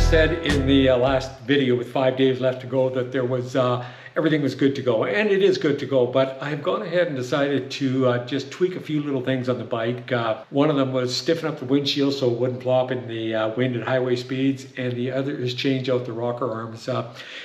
said in the last video with 5 days left to go that there was everything was good to go, and it is good to go, but I've gone ahead and decided to just tweak a few little things on the bike. One of them was stiffen up the windshield so it wouldn't flop in the wind at highway speeds, and the other is change out the rocker arms.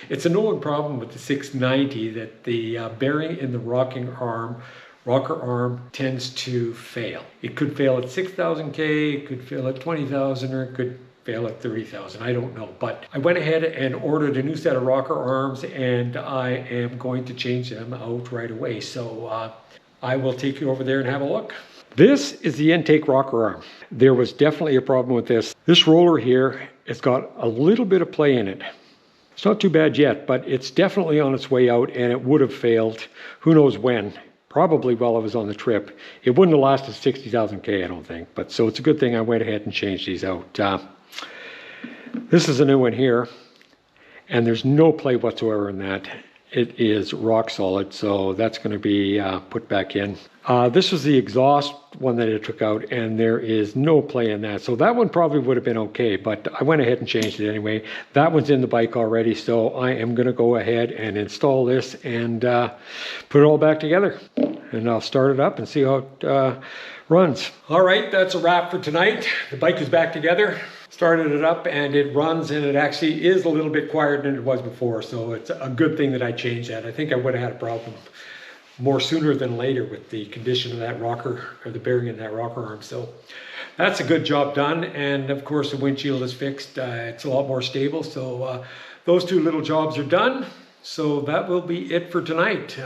It's a known problem with the 690 that the bearing in the rocker arm tends to fail. It could fail at 6,000 K, it could fail at 20,000, or it could fail at 30,000, I don't know. But I went ahead and ordered a new set of rocker arms, and I am going to change them out right away. So I will take you over there and have a look. This is the intake rocker arm. There was definitely a problem with this. This roller here, it's got a little bit of play in it. It's not too bad yet, but it's definitely on its way out, and it would have failed who knows when. Probably while I was on the trip. It wouldn't have lasted 60,000 K, I don't think. But so it's a good thing I went ahead and changed these out. This is a new one here, and there's no play whatsoever in that. It is rock solid, so that's going to be put back in. This was the exhaust one that I took out, and there is no play in that. So that one probably would have been okay, but I went ahead and changed it anyway. That one's in the bike already, so I am going to go ahead and install this and put it all back together. And I'll start it up and see how it runs. All right, that's a wrap for tonight. The bike is back together. Started it up and it runs, and it actually is a little bit quieter than it was before, so it's a good thing that I changed that. I think I would have had a problem more sooner than later with the condition of that rocker, or the bearing in that rocker arm. So that's a good job done, and of course the windshield is fixed. It's a lot more stable, so those two little jobs are done. So that will be it for tonight.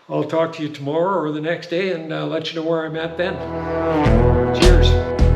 I'll talk to you tomorrow or the next day and let you know where I'm at then. Cheers.